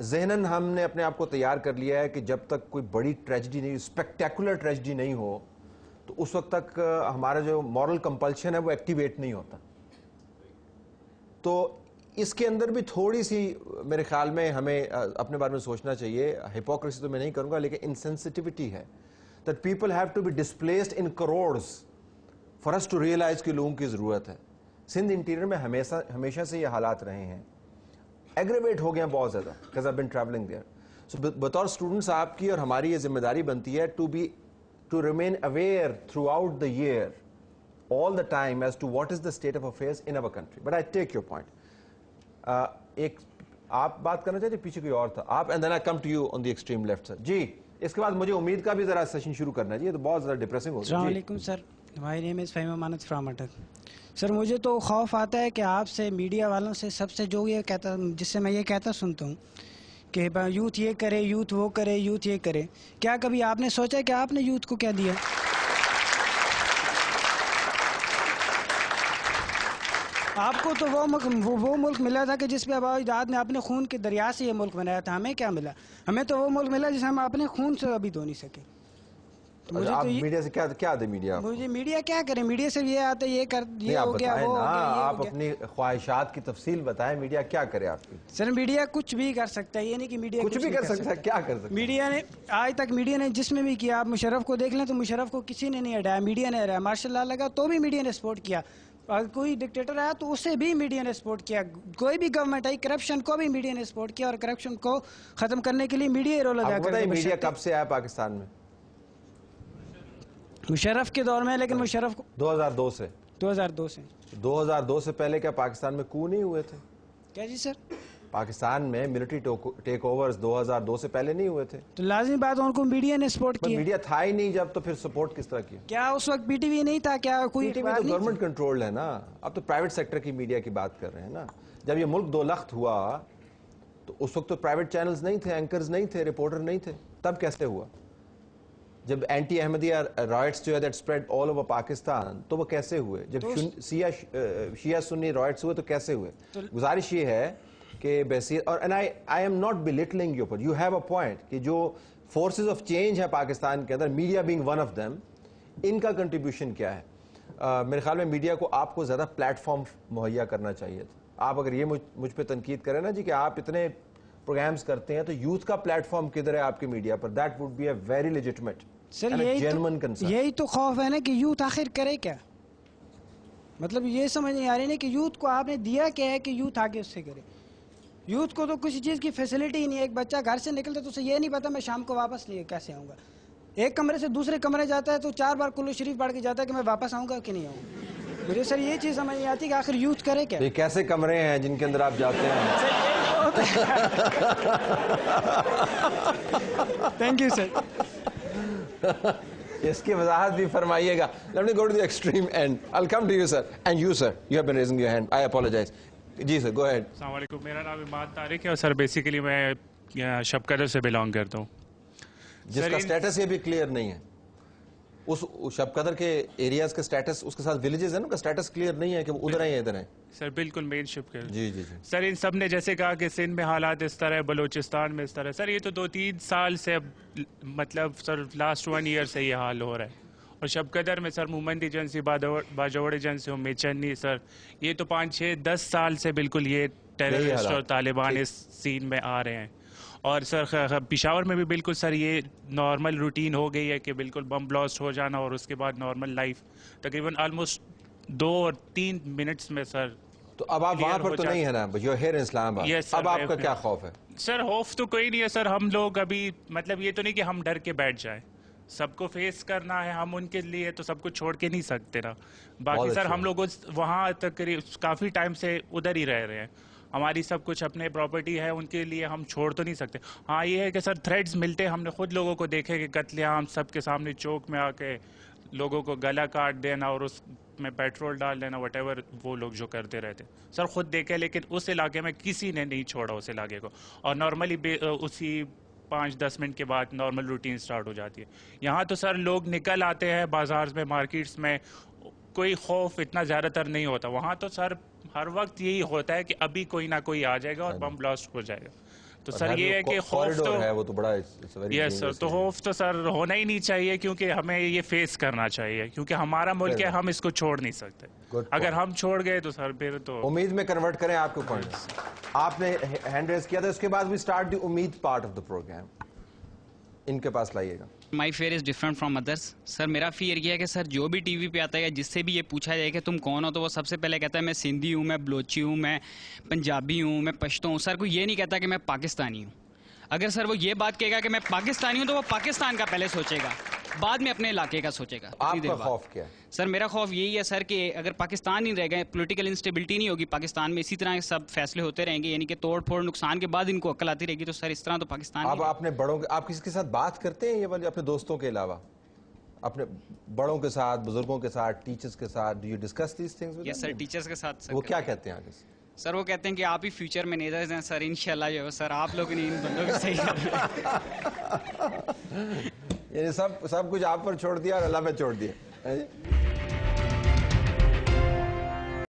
ذہناً ہم نے اپنے آپ کو تیار کر لیا ہے کہ جب تک کوئی بڑی ٹریجڈی نہیں، اسپیکٹیکولر ٹریجڈی نہیں ہو تو اس وقت تک ہمارا جو مورل کمپلشن ہے وہ ایکٹیویٹ نہیں ہوتا. تو اس کے اندر بھی تھوڑی سی میرے خیال میں ہمیں اپنے بارے میں سوچنا چاہیے. ہپوکریسی تو میں نہیں کروں گا لیکن انسینسٹیوٹی ہے that people have to be displaced in crores for us to realize کہ لوگوں کی ضرورت ہے. سندھ انٹیریئر میں ہمیشہ سے یہ حالات رہے ہیں, ایگریویٹ ہو گئے ہیں بہت زیادہ because I've been traveling there. So بطور اسٹوڈنٹس آپ کی اور ہماری یہ ذمہ داری بنتی ہے to remain aware throughout the year all the time as to what is the state of affairs in our country. But I take your point. ایک آپ بات کرنا چاہتے پیچھے کوئی اور تھا آپ, and then I come to you on the extreme left sir. جی اس کے بعد مجھے امید کا بھی ذرا سیشن شروع کرنا ہے جی, یہ تو بہت زیادہ ڈپریسنگ ہو گیا. السلام علیکم سر, مائی نیم از فہیم امانت فرام اٹک. سر مجھے تو خوف آتا ہے کہ آپ سے, میڈیا والوں سے, سب سے جو یہ کہتا, جس سے میں یہ کہتا سنتا ہوں کہ یوتھ یہ کرے, یوتھ وہ کرے, یوتھ یہ کرے. کیا کبھی آپ نے سوچا کہ آپ نے یوتھ کو کیا دیا؟ آپ کو تو وہ ملک ملا تھا کہ جس پہ آبائی اجداد نے اپنے خون کے دریا سے یہ ملک بنایا تھا. ہمیں کیا ملا؟ ہمیں تو وہ ملک ملا جسے ہم اپنے خون سے ابھی دھو نہیں سکے. آپ میڈیا سے کیا دے میڈیا؟ مجھے میڈیا کیا کرے؟ میڈیا سے یہ آتا ہے یہ ہو گیا, وہ ہو گیا, آپ اپنی خواہشات کی تفصیل بتائیں. میڈیا کیا کرے آپ کی؟ سر میڈیا کچھ بھی کر سکتا ہے, یہ نہیں کہ میڈیا کچھ بھی کر سکتا ہے. کیا کر سکتا ہے میڈیا نے آج تک؟ میڈیا نے جس میں بھی کیا, آپ مشرف کو دیکھ لیں تو مشرف کو کسی نے نہیں ہٹایا, میڈیا نے ہٹایا. مارشل لا لگا تو بھی میڈیا نے سپورٹ کیا. کوئی ڈکٹیٹر آیا تو اسے بھی میڈیا نے سپورٹ کیا. کوئی بھی گورنمنٹ آئی, کرپشن کو بھی میڈیا نے سپورٹ کیا, اور کرپشن کو ختم کرنے کے لیے میڈیا رول ادا کرتا ہے. میڈیا کب سے آیا پاکستان میں؟ مشرف کے دور میں, لیکن مشرف 2002 سے. 2002 سے پہلے کیا پاکستان میں کو نہیں ہوئے تھے؟ کیا جی سر؟ پاکستان میں ملٹری ٹیک اوورز 2002 سے پہلے نہیں ہوئے تھے. تو لازمی بات ان کو میڈیا نے سپورٹ کیا. میڈیا تھا ہی نہیں جب, تو پھر سپورٹ کس طرح کیا؟ کیا اس وقت پی ٹی وی نہیں تھا؟ کیا کوئی پی ٹی وی تو گورنمنٹ کنٹرول ہے نا. اب تو پرائیویٹ سیکٹر کی میڈیا کی بات کر رہے ہیں نا. جب یہ ملک دو لخت ہوا تو اس وقت تو پرائیویٹ چینلز نہیں تھے, اینکرز نہیں تھے, رپورٹر نہیں تھے. تب کیسے ہوا؟ جب اینٹی احمدیہ رائٹس جو ہے that spread all over Pakistan, تو وہ کیسے ہوئے؟ جب شیعہ سنی رائٹس ہوئے تو کیسے ہوئے؟ گزارش یہ ہے کہ بحثیت, اور I am not belittling you, but you have a point کہ جو فورسز آف چینج ہے پاکستان کے اندر, media being one of them, ان کا کنٹریبیوشن کیا ہے؟ میرے خیال میں میڈیا کو آپ کو زیادہ پلیٹ فارم مہیا کرنا چاہیے تھا. آپ اگر یہ مجھ پہ تنقید کریں نا جی کہ آپ اتنے پروگرامز کرتے ہیں, تو یوتھ کا پلیٹ فارم کدھر ہے آپ کی میڈیا پر؟ That would be a very legitimate. Sir یہی تو خوف ہے نا کہ یوتھ آخر کرے کیا. مطلب یہ سمجھ نہیں آ رہی نا کہ یوتھ کو آپ نے دیا کیا ہے کہ یوتھ آگے اس سے کرے. یوتھ کو تو کسی چیز کی فیسلٹی ہی نہیں ہے. ایک بچہ گھر سے نکلتا تو اسے یہ نہیں پتا میں شام کو واپس نہیں کیسے آؤں گا. ایک کمرے سے دوسرے کمرے جاتا ہے تو 4 بار کلو شریف پڑھ کے جاتا ہے کہ میں واپس آؤں گا کہ نہیں آؤں گا. مجھے سر یہ چیز سمجھ نہیں آتی کہ آخر یوتھ کرے کیا. یہ کیسے کمرے ہیں جن کے اندر آپ جاتے ہیں؟ Thank you sir. اس کی وضاحت بھی فرمائیے گا. Let me go to the extreme end. I'll come to you sir. And you sir, you have been raising your hand. I apologize. G sir, go ahead. السلام علیکم, میرا نام اماد طارق ہے اور سر بیسیکلی میں شب قدر سے بلانگ کرتا ہوں. جس کا سٹیٹس یہ بھی کلیئر نہیں ہے, اس شب قدر کے ایریاز کا سٹیٹس, اس کے ساتھ ویلیجز ہیں نا, کا سٹیٹس کلیئر نہیں ہے کہ وہ ادھر ہیں ادھر ہیں. سر بالکل مین شب قدر. جی جی جی سر ان سب نے جیسے کہا کہ سندھ میں حالات اس طرح ہے, بلوچستان میں اس طرح. سر یہ تو 2-3 سال سے, مطلب سر لاسٹ 1 ایئر سے یہ حال ہو رہا ہے. اور شب قدر میں سر مومند ایجنسی, باجوڑ ایجنسی, امید چنی, سر یہ تو 5-6-10 سال سے بالکل یہ ٹیررسٹ اور طالبان اس سین میں آ رہے ہیں. اور سر پشاور میں بھی بالکل سر یہ نارمل روٹین ہو گئی ہے کہ بالکل بم بلاسٹ ہو جانا اور اس کے بعد نارمل لائف تقریباً آلموسٹ 2 اور 3 منٹس میں سر. تو اب آپ وہاں پر تو نہیں ہے نا, you're here in اسلام آباد. اب آپ کا کیا خوف ہے؟ سر خوف تو کوئی نہیں ہے سر. ہم لوگ ابھی مطلب یہ تو نہیں کہ ہم ڈر کے بیٹھ جائیں, سب کو فیس کرنا ہے. ہم ان کے لیے تو سب کو چھوڑ کے نہیں سکتے نا. باقی سر ہم لوگ وہاں تقریباً کافی ٹائم سے ادھر ہی رہ رہے ہیں. ہماری سب کچھ اپنے پراپرٹی ہے, ان کے لیے ہم چھوڑ تو نہیں سکتے. ہاں یہ ہے کہ سر تھریڈز ملتے, ہم نے خود لوگوں کو دیکھے کہ قتل عام سب کے سامنے چوک میں آ کے لوگوں کو گلا کاٹ دینا اور اس میں پیٹرول ڈال دینا, وٹ ایور وہ لوگ جو کرتے رہتے سر خود دیکھے. لیکن اس علاقے میں کسی نے نہیں چھوڑا اس علاقے کو, اور نارملی اسی 5-10 منٹ کے بعد نارمل روٹین سٹارٹ ہو جاتی ہے. یہاں تو سر لوگ نکل آتے ہیں بازار میں, مارکیٹس میں, کوئی خوف اتنا زیادہ تر نہیں ہوتا. وہاں تو سر ہر وقت یہی ہوتا ہے کہ ابھی کوئی نہ کوئی آ جائے گا اور بم بلاسٹ ہو جائے گا. تو سر یہ ہے کہ خوف تو ہے وہ تو بڑا یس سر، تو خوف تو سر ہونا ہی نہیں چاہیے، کیونکہ ہمیں یہ فیس کرنا چاہیے، کیونکہ ہمارا ملک ہے، ہم اس کو چھوڑ نہیں سکتے. اگر ہم چھوڑ گئے تو سر پھر تو امید میں کنورٹ کریں آپ کے پوائنٹس. آپ نے ہینڈ ریز کیا تھا، اس کے بعد وی start the Umeed part of the programme. ان کے پاس لائیے گا. My fear is different from others. Sir میرا فیئر یہ ہے کہ سر جو بھی ٹی وی پہ آتا ہے یا جس سے بھی یہ پوچھا جائے کہ تم کون ہو، تو وہ سب سے پہلے کہتا ہے میں سندھی ہوں، میں بلوچی ہوں، میں پنجابی ہوں، میں پشتو ہوں. سر کوئی یہ نہیں کہتا کہ میں پاکستانی ہوں. اگر سر وہ یہ بات کہے گا کہ میں پاکستانی ہوں تو وہ پاکستان کا پہلے سوچے گا، بعد میں اپنے علاقے کا سوچے گا. آپ کا خوف کیا ہے؟ سر میرا خوف یہی ہے سر کہ اگر پاکستان نہیں رہ گئے، پولیٹیکل انسٹیبلٹی نہیں ہوگی پاکستان میں، اسی طرح سب فیصلے ہوتے رہیں گے، یعنی کہ توڑ پھوڑ نقصان کے بعد ان کو عقل آتی رہے گی، تو سر اس طرح تو پاکستان. آپ اپنے بڑوں کے، آپ کسی کے ساتھ بات کرتے ہیں یہ والی اپنے دوستوں کے علاوہ، اپنے بڑوں کے ساتھ، بزرگوں کے ساتھ، ٹیچرز کے ساتھ، do you discuss these things? Yes sir, teachers کے ساتھ. وہ کیا کہتے ہیں آگے سے؟ سر وہ کہتے ہیں کہ آپ ہی فیوچر مینیجرز ہیں سر، انشاءاللہ جو ہے سر آپ لوگ نہیں ان بندوں کو صحیح کر رہے ہیں. یعنی سب کچھ آپ پر چھوڑ دیا اور اللہ پہ چھوڑ دیا.